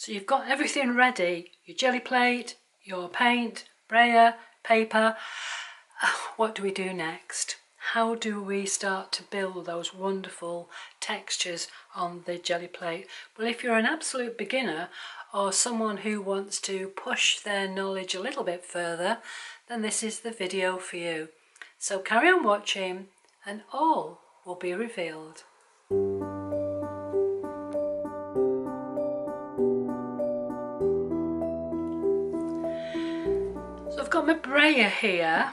So you've got everything ready, your jelly plate, your paint, brayer, paper. What do we do next? How do we start to build those wonderful textures on the jelly plate? Well, if you're an absolute beginner or someone who wants to push their knowledge a little bit further, then this is the video for you. So carry on watching and all will be revealed. So I've got my brayer here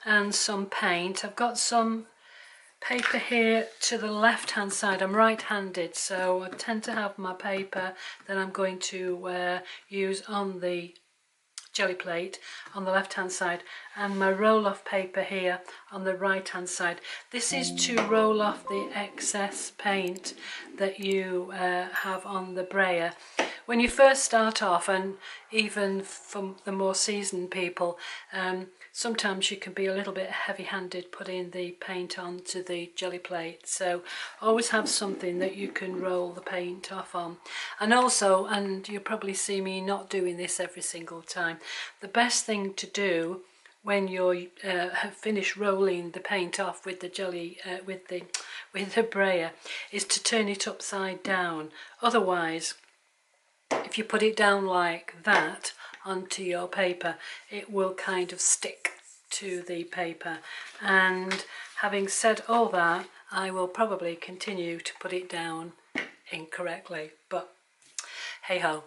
and some paint. I've got some paper here to the left hand side. I'm right handed, so I tend to have my paper that I'm going to use on the jelly plate on the left hand side, and my roll off paper here on the right hand side. This is to roll off the excess paint that you have on the brayer. When you first start off, and even for the more seasoned people, sometimes you can be a little bit heavy-handed putting the paint onto the jelly plate, so always have something that you can roll the paint off on. And also, and you'll probably see me not doing this every single time, the best thing to do when you have finished rolling the paint off with the jelly with the brayer is to turn it upside down. Otherwise, if you put it down like that onto your paper, it will kind of stick to the paper. And having said all that, I will probably continue to put it down incorrectly, but hey ho.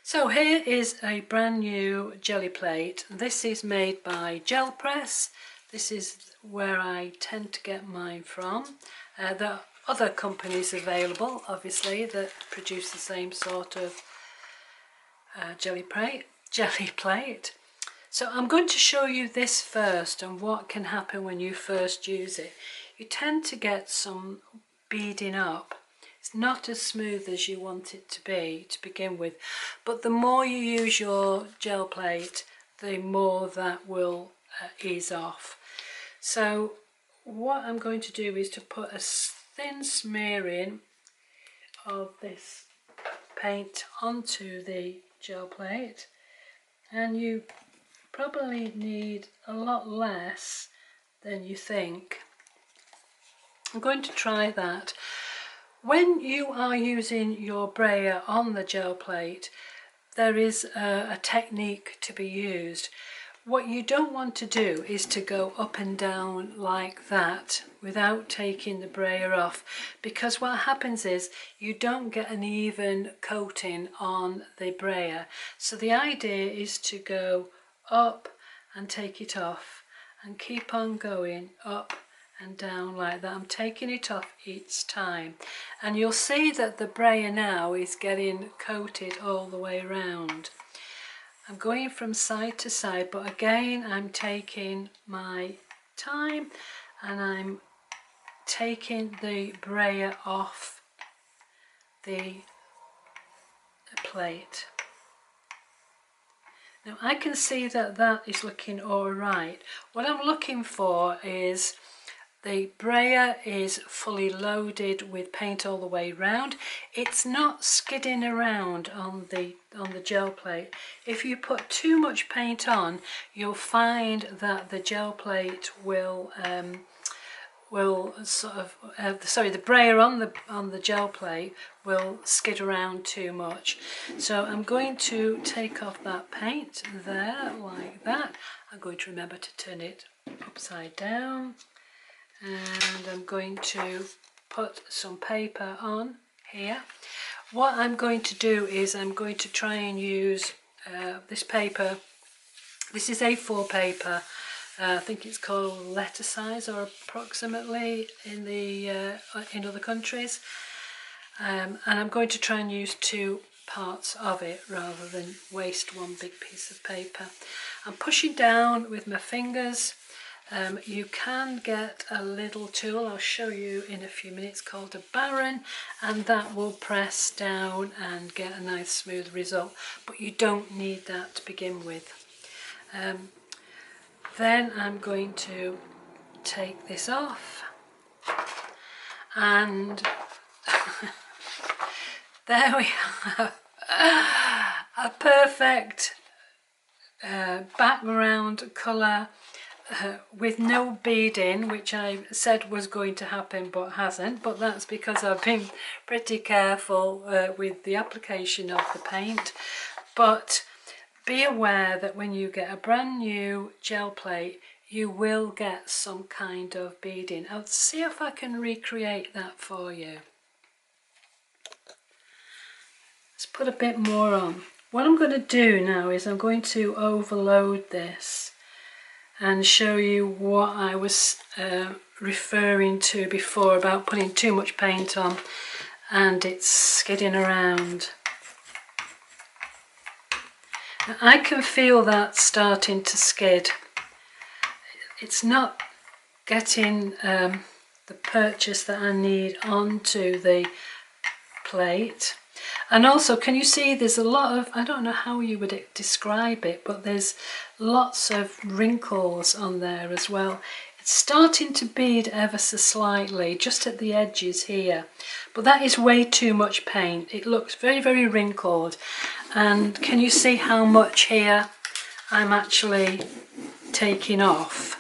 So here is a brand new jelly plate. This is made by Gel Press. This is where I tend to get mine from. There are other companies available, obviously, that produce the same sort of jelly plate. So I'm going to show you this first and what can happen when you first use it. You tend to get some beading up. It's not as smooth as you want it to be to begin with, but the more you use your gel plate, the more that will ease off. So what I'm going to do is to put a thin smearing of this paint onto the gel plate, and you probably need a lot less than you think. I'm going to try that. When you are using your brayer on the gel plate, there is a technique to be used. What you don't want to do is to go up and down like that without taking the brayer off, because what happens is you don't get an even coating on the brayer. So the idea is to go up and take it off and keep on going up and down like that. I'm taking it off each time, and you'll see that the brayer now is getting coated all the way around. I'm going from side to side, but again I'm taking my time and I'm taking the brayer off the plate. Now I can see that that is looking all right. What I'm looking for is the brayer is fully loaded with paint all the way round. It's not skidding around on the gel plate. If you put too much paint on, you'll find that the gel plate will sort of the brayer on the gel plate will skid around too much. So I'm going to take off that paint there like that. I'm going to remember to turn it upside down. And I'm going to put some paper on here. What I'm going to do is I'm going to try and use this paper. This is A4 paper. I think it's called letter size, or approximately in other countries. And I'm going to try and use two parts of it rather than waste one big piece of paper. I'm pushing down with my fingers. You can get a little tool, I'll show you in a few minutes, called a baron, and that will press down and get a nice smooth result, but you don't need that to begin with. Then I'm going to take this off, and there we have a perfect background colour with no beading, which I said was going to happen but hasn't, but that's because I've been pretty careful with the application of the paint. But be aware that when you get a brand new gel plate, you will get some kind of beading. I'll see if I can recreate that for you. Let's put a bit more on. What I'm going to do now is I'm going to overload this and show you what I was referring to before about putting too much paint on and it's skidding around. Now, I can feel that starting to skid. It's not getting the purchase that I need onto the plate. And also, can you see there's a lot of, I don't know how you would describe it, but there's lots of wrinkles on there as well. It's starting to bead ever so slightly, just at the edges here. But that is way too much paint. It looks very, very wrinkled. And can you see how much here I'm actually taking off?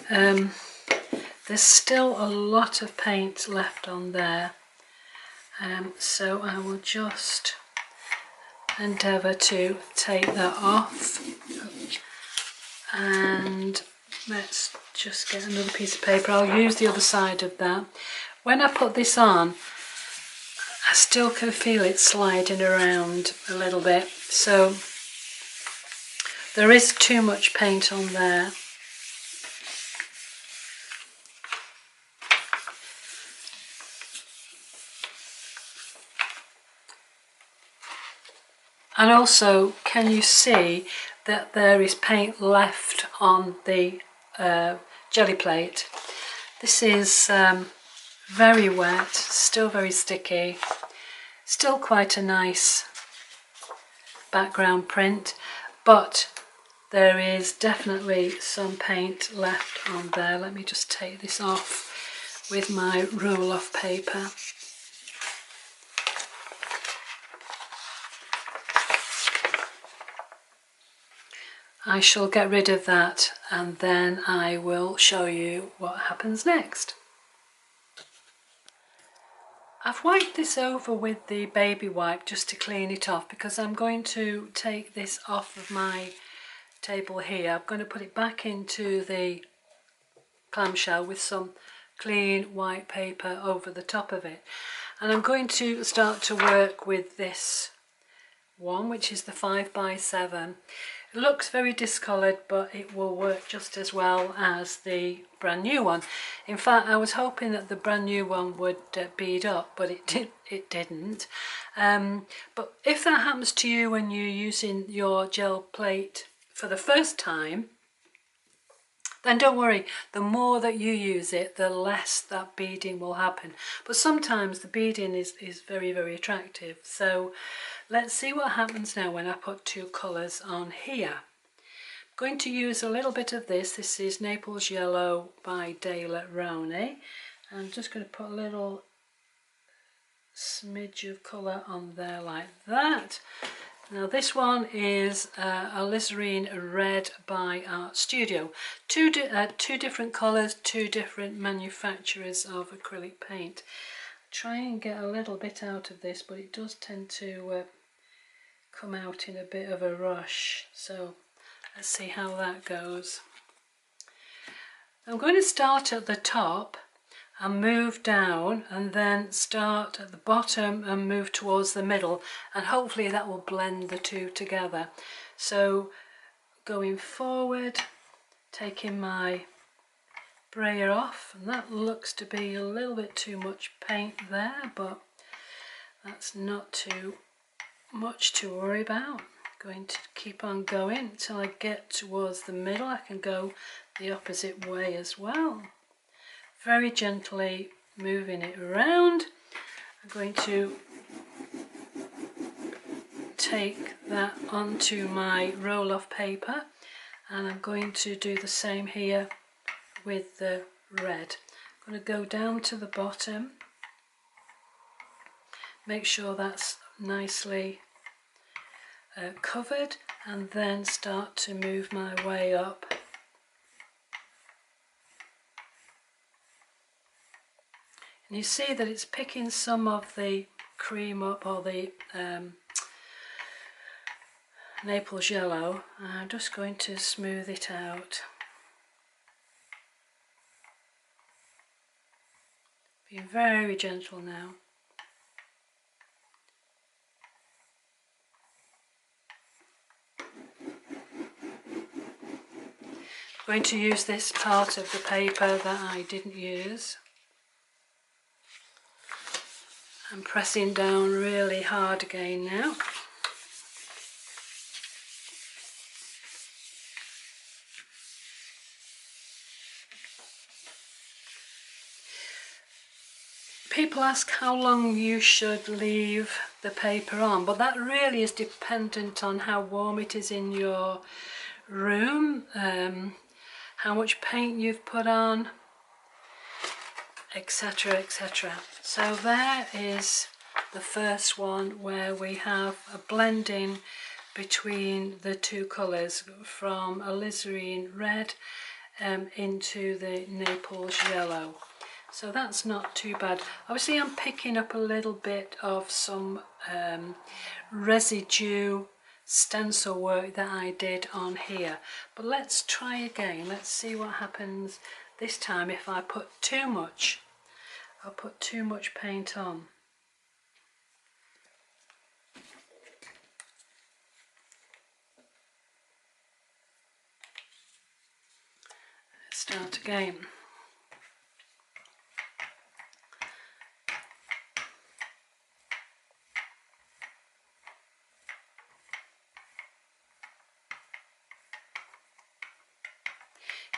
There's still a lot of paint left on there. So I will just endeavour to take that off, and let's just get another piece of paper. I'll use the other side of that. When I put this on, I still can feel it sliding around a little bit, so there is too much paint on there. And also, can you see that there is paint left on the jelly plate? This is very wet, still very sticky, still quite a nice background print, but there is definitely some paint left on there. Let me just take this off with my roll-off paper. I shall get rid of that and then I will show you what happens next. I've wiped this over with the baby wipe just to clean it off, because I'm going to take this off of my table here. I'm going to put it back into the clamshell with some clean white paper over the top of it, and I'm going to start to work with this one, which is the 5x7. It looks very discoloured, but it will work just as well as the brand new one. In fact, I was hoping that the brand new one would bead up, but it didn't. But if that happens to you when you're using your gel plate for the first time, then don't worry, the more that you use it, the less that beading will happen. But sometimes the beading is very, very attractive. So let's see what happens now when I put two colours on here. I'm going to use a little bit of this. This is Naples Yellow by Dale Rowney. I'm just going to put a little smidge of colour on there like that. Now this one is Alizarin Red by Art Studio. Two different colours, two different manufacturers of acrylic paint. Try and get a little bit out of this, but it does tend to come out in a bit of a rush. So let's see how that goes. I'm going to start at the top and move down, and then start at the bottom and move towards the middle, and hopefully that will blend the two together. So going forward, taking my brayer off, and that looks to be a little bit too much paint there, but that's not too much to worry about. Going to keep on going until I get towards the middle. I can go the opposite way as well. Very gently moving it around. I'm going to take that onto my roll-off paper, and I'm going to do the same here with the red. I'm going to go down to the bottom, make sure that's nicely covered, and then start to move my way up. And you see that it's picking some of the cream up, or the Naples yellow. I'm just going to smooth it out. Be very gentle now. I'm going to use this part of the paper that I didn't use. I'm pressing down really hard again now. People ask how long you should leave the paper on, but that really is dependent on how warm it is in your room, how much paint you've put on, etc, etc. So there is the first one, where we have a blending between the two colours, from alizarin red into the Naples yellow. So that's not too bad. Obviously I'm picking up a little bit of some residue stencil work that I did on here. But let's try again. Let's see what happens this time if I put too much. I'll put too much paint on. Let's start again.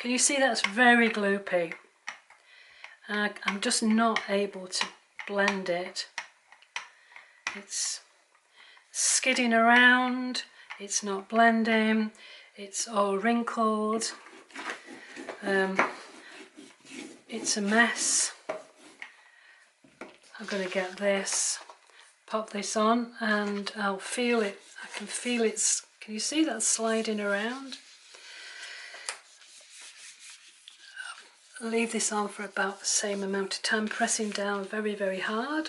Can you see that's very gloopy? I'm just not able to blend it. It's skidding around, it's not blending, it's all wrinkled, it's a mess. I'm going to get this, pop this on, and I'll feel it. I can feel it's, can you see that sliding around? Leave this on for about the same amount of time, pressing down very, very hard.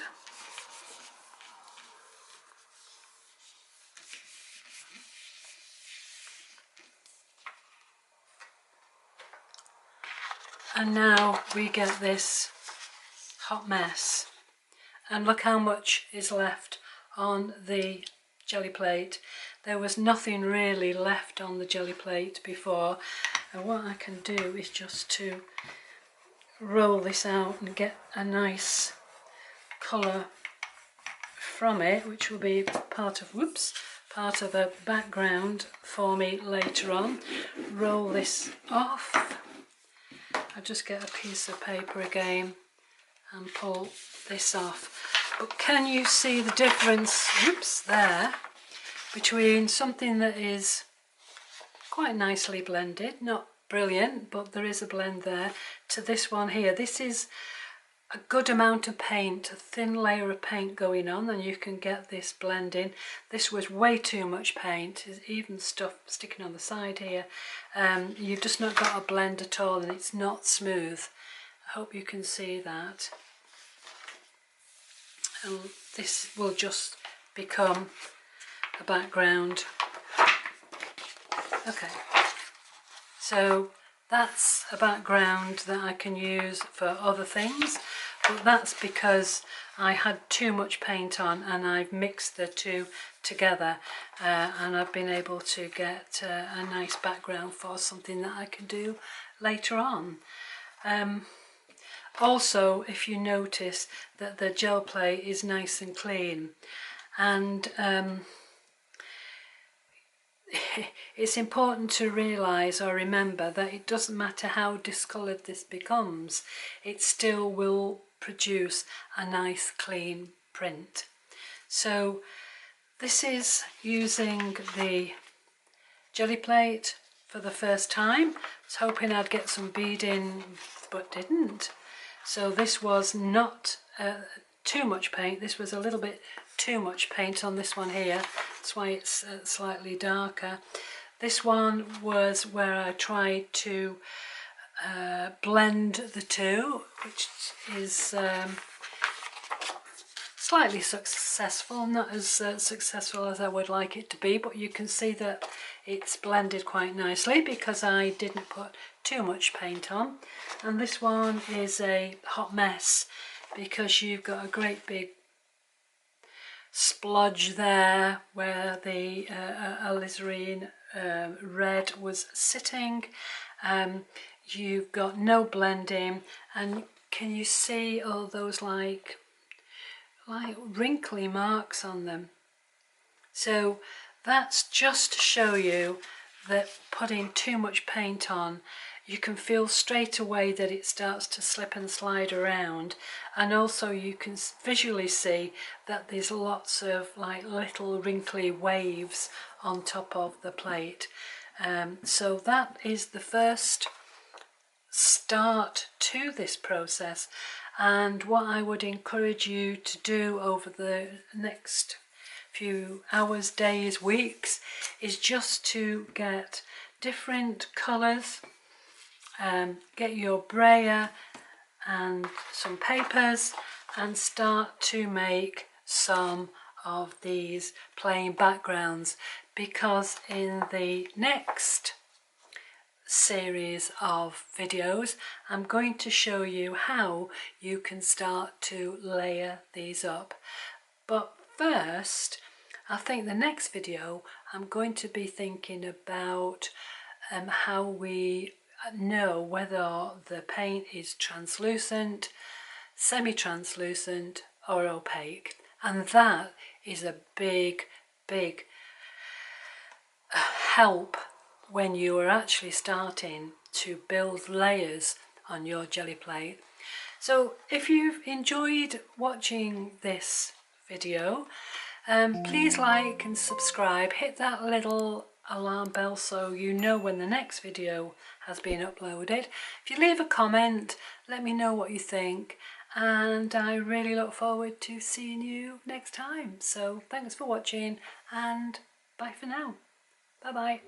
And now we get this hot mess. And look how much is left on the jelly plate. There was nothing really left on the jelly plate before. And what I can do is just to roll this out and get a nice colour from it, which will be part of, part of a background for me later on. Roll this off. I just get a piece of paper again and pull this off. But can you see the difference, there, between something that is quite nicely blended, not brilliant, but there is a blend there, to this one here. This is a good amount of paint, a thin layer of paint going on, and you can get this blending. This was way too much paint. There's even stuff sticking on the side here. You've just not got a blend at all, and it's not smooth. I hope you can see that. And this will just become a background. Okay. So that's a background that I can use for other things, but that's because I had too much paint on and I've mixed the two together, and I've been able to get a nice background for something that I can do later on. Also, if you notice that the gel plate is nice and clean, and it's important to realise or remember that it doesn't matter how discoloured this becomes, it still will produce a nice clean print. So this is using the jelly plate for the first time. I was hoping I'd get some beading, but didn't. So this was not too much paint. This was a little bit too much paint on this one here. that's why it's slightly darker. This one was where I tried to blend the two, which is slightly successful, not as successful as I would like it to be, but you can see that it's blended quite nicely because I didn't put too much paint on. And this one is a hot mess because you've got a great big splodge there where the alizarin red was sitting. You've got no blending, and can you see all those like wrinkly marks on them? So that's just to show you that putting too much paint on, you can feel straight away that it starts to slip and slide around, and also you can visually see that there's lots of like little wrinkly waves on top of the plate. So that is the first start to this process, and what I would encourage you to do over the next few hours, days, weeks is just to get different colours, get your brayer and some papers and start to make some of these plain backgrounds, because in the next series of videos I'm going to show you how you can start to layer these up. But first, I think the next video I'm going to be thinking about how we know whether the paint is translucent, semi-translucent or opaque, and that is a big help when you are actually starting to build layers on your jelly plate. So if you've enjoyed watching this video, please like and subscribe, hit that little alarm bell so you know when the next video has been uploaded. If you leave a comment, let me know what you think, and I really look forward to seeing you next time. So thanks for watching, and bye for now. Bye bye.